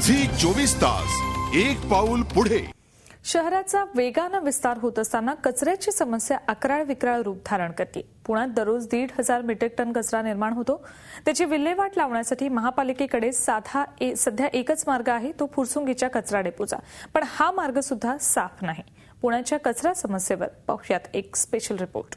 Zee 24 तास एक पाऊल पुढे। शहराचा वेगाने विस्तार होत असताना कचऱ्याची समस्या अक्राळ विक्राळ रूप धारण करते। पुण्यात दररोज 1.5 मीट्रिक टन कचरा निर्माण होतो। त्याची विल्हेवाट लावण्यासाठी महापालिकेकडे सध्या एकच मार्ग आहे, तो फुरसुंगीच्या कचरा डेपोचा। पण हा मार्ग सुद्धा साफ नाही। पुण्याच्या कचरा समस्येवर पाहूयात एक स्पेशल रिपोर्ट।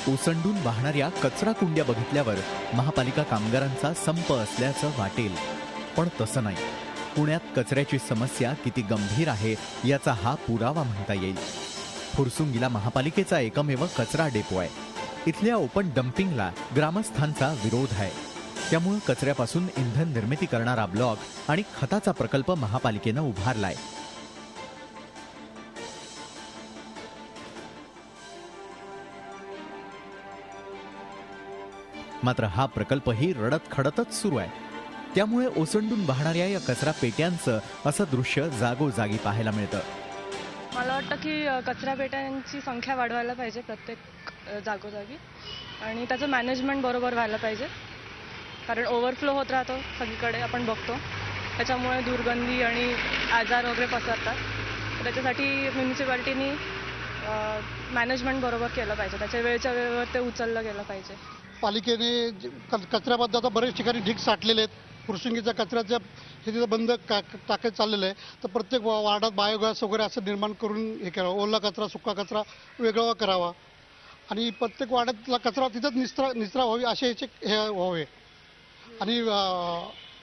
ओसंडून वाहणाऱ्या कचरा कुंड्या बघितल्यावर महापालिका कामगारांचा संप असल्याचं वाटेल, पण तसं नाही। पुण्यात कचऱ्याची समस्या किती गंभीर आहे याचा हा पुरावा म्हणता येईल। फुरसुंगीला महापालिकेचा एकमेव कचरा डेपो आहे। इथल्या ओपन डम्पिंगला ग्रामस्थांचा विरोध आहे। त्यामुळे कचऱ्यापासून इंधन निर्मिती करणारा ब्लॉक आणि खताचा प्रकल्प महापालिकेनं उभारलाय। मात्र हा प्रकल्पही रडत खडतच सुरू आहे। त्यामुळे ओसंडून वाहणाऱ्या या कचरा पेट्यांचं असं दृश्य जागोजागी पाहायला मिळतं। मला वाटतं की कचरा पेट्यांची संख्या वाढवायला पाहिजे प्रत्येक जागोजागी, आणि त्याचं मॅनेजमेंट बरोबर व्हायला पाहिजे। कारण ओव्हरफ्लो होत राहतो सगळीकडे, आपण बघतो। त्याच्यामुळे दुर्गंधी आणि आजार वगैरे पसरतात। त्याच्यासाठी म्युनिसिपालिटीनी मॅनेजमेंट बरोबर केलं पाहिजे, त्याच्या वेळेच्या वेळेवर ते उचललं गेलं पाहिजे। पालिकेने कचऱ्याबद्दल आता बरेच ठिकाणी ढीग साठलेले आहेत। फुरसुंगीच्या कचऱ्याच्या हे तिथं बंद टाकायचं चाललेलं आहे। तर प्रत्येक वार्डात बायोगॅस वगैरे असं निर्माण करून हे करावं। ओला कचरा सुका कचरा वेगळा करावा आणि प्रत्येक वार्डातला कचरा तिथंच निचरा व्हावी असे हे व्हावे, आणि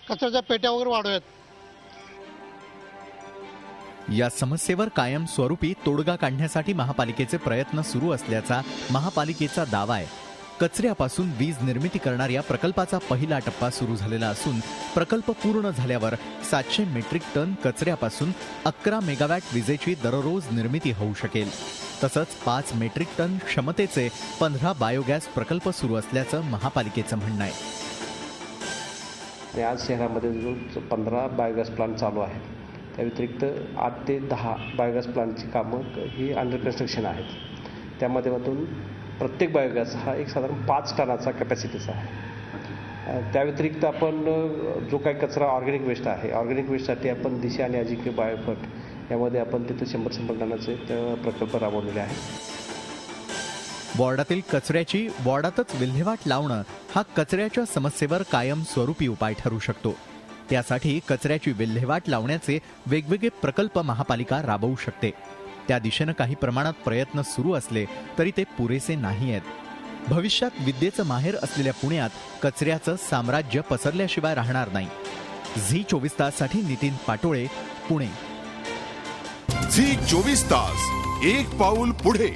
कचऱ्याच्या पेट्या वगैरे वाढवाव्यात। या समस्येवर कायमस्वरूपी तोडगा काढण्यासाठी महापालिकेचे प्रयत्न सुरू असल्याचा महापालिकेचा दावा आहे। कचऱ्यापासून वीज निर्मिती करणाऱ्या प्रकल्पाचा पहिला टप्पा सुरू झालेला असून प्रकल्प पूर्ण झाल्यावर 700 मेट्रिक टन कचऱ्यापासून 11 मेगावॅट विजेची दररोज निर्मिती होऊ शकेल। तसंच 5 मेट्रिक टन क्षमतेचे 15 बायोगॅस प्रकल्प सुरू असल्याचं महापालिकेचं म्हणणं आहे। आज शहरामध्ये जो 15 बायोगॅस प्लांट चालू आहेत, त्या व्यतिरिक्त 8 ते 10 बायोगॅस प्लांटची कामं ही अंडर कन्स्ट्रक्शन आहेत। त्या माध्यमातून प्रत्येक बायोगॅस हा एक साधारण 5 टनाचा कॅपॅसिटीचा आहे। त्या व्यतिरिक्त आपण जो काही कचरा ऑर्गॅनिक वेस्ट आहे, ऑर्गॅनिक वेस्टसाठी आपण दिशा आणि अजिंक्य बायोफट यामध्ये आपण तिथे 100 टनाचे प्रकल्प राबवलेले आहेत। वॉर्डातील कचऱ्याची वॉर्डातच विल्हेवाट लावणं हा कचऱ्याच्या समस्येवर कायमस्वरूपी उपाय ठरू शकतो। त्यासाठी कचऱ्याची विल्हेवाट लावण्याचे वेगवेगळे प्रकल्प महापालिका राबवू शकते। त्या दिशेनं काही प्रमाणात प्रयत्न सुरू असले तरी ते पुरेसे नाही आहेत। भविष्यात विद्येचं माहेर असलेल्या पुण्यात कचऱ्याचं साम्राज्य पसरल्याशिवाय राहणार नाही। झी 24 ताससाठी नितीन पाटोळे, पुणे। झी 24 तास एक पाऊल पुढे।